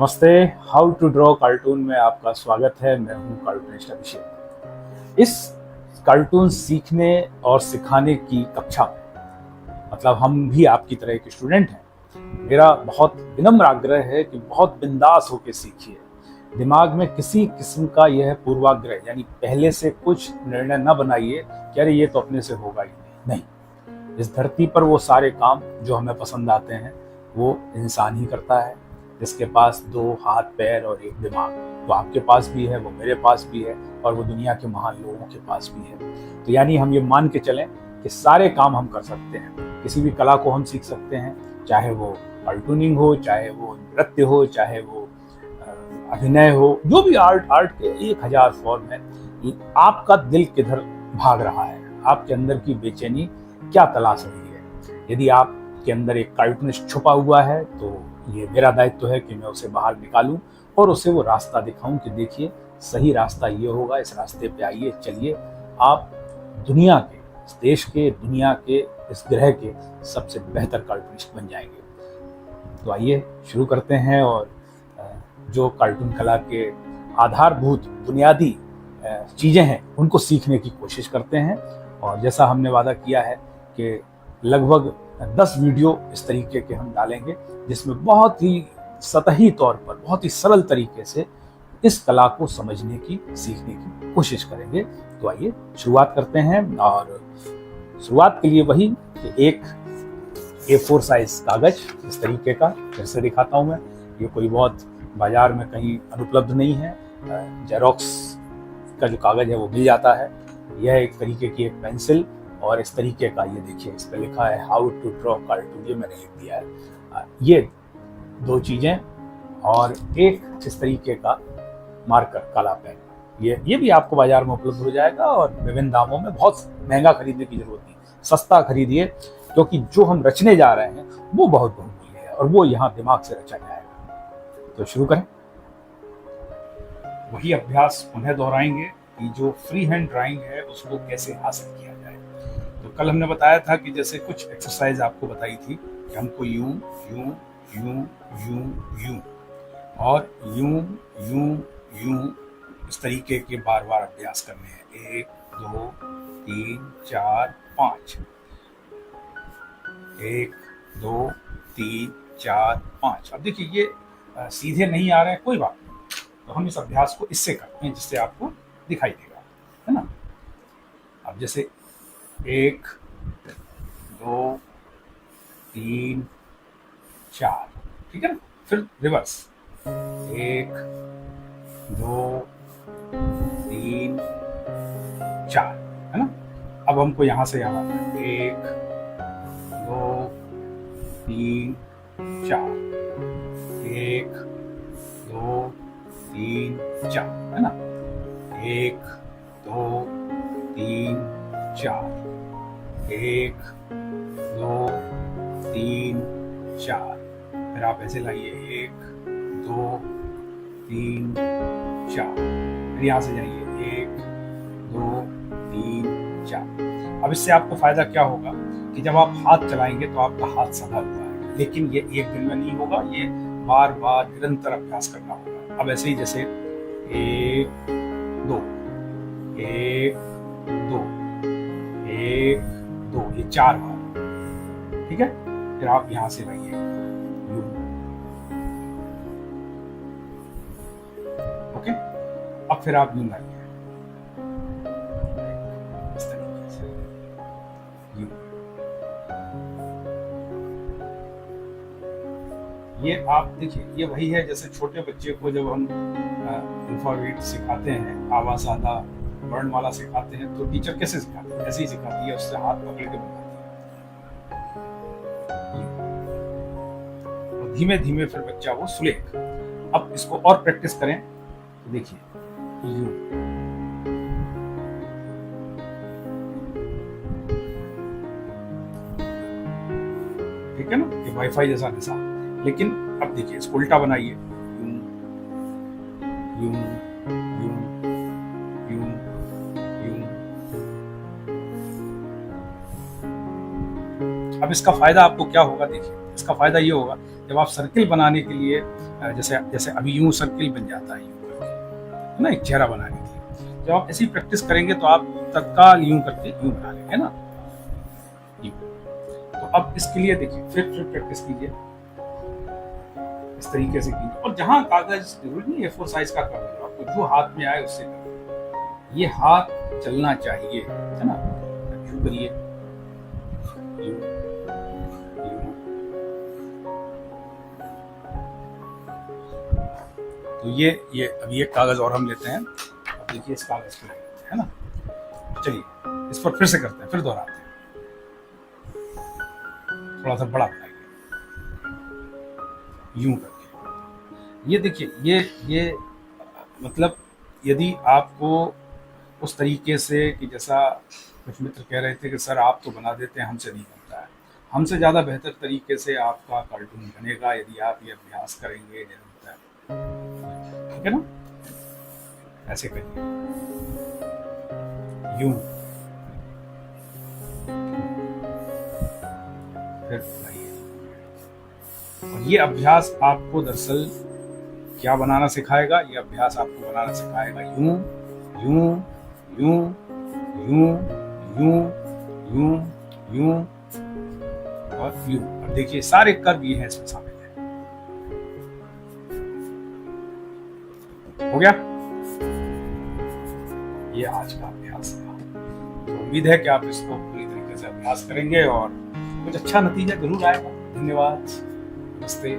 नमस्ते। How to draw cartoon में आपका स्वागत है। मैं हूं कार्टूनिस्ट अभिषेक। इस कार्टून सीखने और सिखाने की कक्षा में मतलब हम भी आपकी तरह एक स्टूडेंट हैं। मेरा बहुत विनम्र आग्रह है कि बहुत बिंदास होकर सीखिए। दिमाग में किसी किस्म का यह पूर्वाग्रह यानी पहले से कुछ निर्णय न बनाइए कि अरे ये तो अपने से होगा ही नहीं। इस धरती पर वो सारे काम जो हमें पसंद आते हैं वो इंसान ही करता है, जिसके पास 2 हाथ पैर और एक दिमाग। तो आपके पास भी है, वो मेरे पास भी है और वो दुनिया के महान लोगों के पास भी है। तो यानी हम ये मान के चलें कि सारे काम हम कर सकते हैं। किसी भी कला को हम सीख सकते हैं, चाहे वो कार्टूनिंग हो, चाहे वो नृत्य हो, चाहे वो अभिनय हो, जो भी आर्ट के 1000 फॉर्म है। आपका दिल किधर भाग रहा है, आपके अंदर की बेचैनी क्या तलाश रही है। यदि आपके अंदर एक कार्टूनिस्ट छुपा हुआ है तो ये मेरा दायित्व है कि मैं उसे बाहर निकालूं और उसे वो रास्ता दिखाऊं कि देखिए सही रास्ता ये होगा, इस रास्ते पे आइए, चलिए। आप दुनिया के, इस देश के, दुनिया के, इस ग्रह के सबसे बेहतर कार्टूनिस्ट बन जाएंगे। तो आइए शुरू करते हैं और जो कार्टून कला के आधारभूत बुनियादी चीज़ें हैं उनको सीखने की कोशिश करते हैं। और जैसा हमने वादा किया है कि लगभग 10 वीडियो इस तरीके के हम डालेंगे, जिसमें बहुत ही सतही तौर पर, बहुत ही सरल तरीके से इस कला को समझने की, सीखने की कोशिश करेंगे। तो आइए शुरुआत करते हैं। और शुरुआत के लिए वही कि एक A4 साइज कागज इस तरीके का फिर से दिखाता हूं मैं। ये कोई बहुत बाजार में कहीं अनुपलब्ध नहीं है। जेरोक्स का जो कागज है वो मिल जाता है। यह एक तरीके की एक पेंसिल और इस तरीके का, ये देखिए इस पे लिखा है हाउ टू ड्रॉ कार्टून, ये मैंने लिख दिया है। ये 2 चीजें और एक इस तरीके का मार्कर, काला पेन, ये भी आपको बाजार में उपलब्ध हो जाएगा और विभिन्न दामों में। बहुत महंगा खरीदने की जरूरत नहीं, सस्ता खरीदिए, क्योंकि जो हम रचने जा रहे हैं वो बहुत बहुमूल्य है और वो यहाँ दिमाग से रचा जाएगा। तो शुरू करें। वही अभ्यास पुनः दोहराएंगे कि जो फ्री हैंड ड्राइंग है उसको कैसे हासिल किया जाए। तो कल हमने बताया था कि जैसे कुछ एक्सरसाइज आपको बताई थी कि हमको यूं यूं यूं यूं यूं और यूं यूं यूं इस तरीके के बार बार अभ्यास करने हैं। 1 2 3 4 5, 1 2 3 4 5। अब देखिए ये सीधे नहीं आ रहे हैं, कोई बात नहीं। तो हम इस अभ्यास को इससे करते हैं जिससे आपको दिखाई देगा, है ना। अब जैसे 1 2 3 4, ठीक है ना। फिर रिवर्स 1 2 3 4, है ना। अब हमको यहां से यहां 1 2 3 4, 1 2 3 4, है ना। 1 2 3 4, 1 2 3 4। फिर आप ऐसे लाइए 1 2 3 4, फिर यहां से जाइए 1 2 3 4। अब इससे आपको फायदा क्या होगा कि जब आप हाथ चलाएंगे तो आपका हाथ संभल हुआ है, लेकिन ये एक दिन में नहीं होगा, ये बार बार निरंतर अभ्यास करना होगा। अब ऐसे ही जैसे 1 2 1 2 1 2, ये 4 बार, ठीक है। फिर आप यहां से लाइए यूं, ओके। अब फिर आप यूं लाइए इस तरीके से यूं। ये आप देखिए, ये वही है जैसे छोटे बच्चे को जब हम अल्फाबेट सिखाते हैं, आवाज आधा वर्णमाला सिखाते हैं, तो टीचर कैसे सिखाते हैं, ऐसे ही सिखाती है, उससे हाथ पकड़ के बताती है। और धीमे धीमे फिर बच्चा वो सुलेख। अब इसको और प्रैक्टिस करें तो देखिए यूं, ठीक है ना। ये वाईफाई जैसा निशान। लेकिन अब देखिए इसको उल्टा बनाइए, यूं यूं यूं यूं यूं। अब इसका फायदा आपको क्या होगा देखिए। इसका फायदा ये होगा, जब आप सर्किल बनाने के लिए जैसे जैसे अभी यूं सर्किल बन जाता है यूं करके, है ना, एक चेहरा बनाने के लिए, जब आप ऐसी प्रैक्टिस करेंगे तो आप तत्काल यूं करके यूं बना लेंगे ना, यूं। तो अब इसके लिए देखिए फिर प्रैक्टिस कीजिए, इस तरीके से कीजिए। और जहां कागज जरूरी नहीं A4 साइज का कागज, आपको जो हाथ में आए उससे करिए। ये हाथ चलना चाहिए, है ना, यूं करिए, यूं, यूं। तो ये अभी एक कागज और हम लेते हैं। अब देखिए इस कागज को लेते हैं, है ना, चलिए इस पर फिर से करते हैं, फिर दोहराते हैं, थोड़ा सा बड़ा बनाइए, यूं करके। ये देखिए ये मतलब यदि आपको उस तरीके से कि जैसा कुछ मित्र कह रहे थे कि सर आप तो बना देते हैं, हमसे नहीं बनता है, हमसे ज़्यादा बेहतर तरीके से आपका कार्टून बनेगा यदि आप ये अभ्यास करेंगे निरंतर, ठीक है ना। ऐसे करिए, यूं, फिर बनाइए। और ये अभ्यास आपको दरअसल क्या बनाना सिखाएगा, ये अभ्यास आपको बनाना सिखाएगा यूं, यूं, यूं, यूं, यूं, यूं, यूं और यूं। अब देखिए सारे कर्व ये हैं इसमें शामिल है। हो गया, ये आज का अभ्यास था। तो उम्मीद है कि आप इसको पूरी तरीके से अभ्यास करेंगे और कुछ अच्छा नतीजा जरूर आएगा। धन्यवाद, नमस्ते।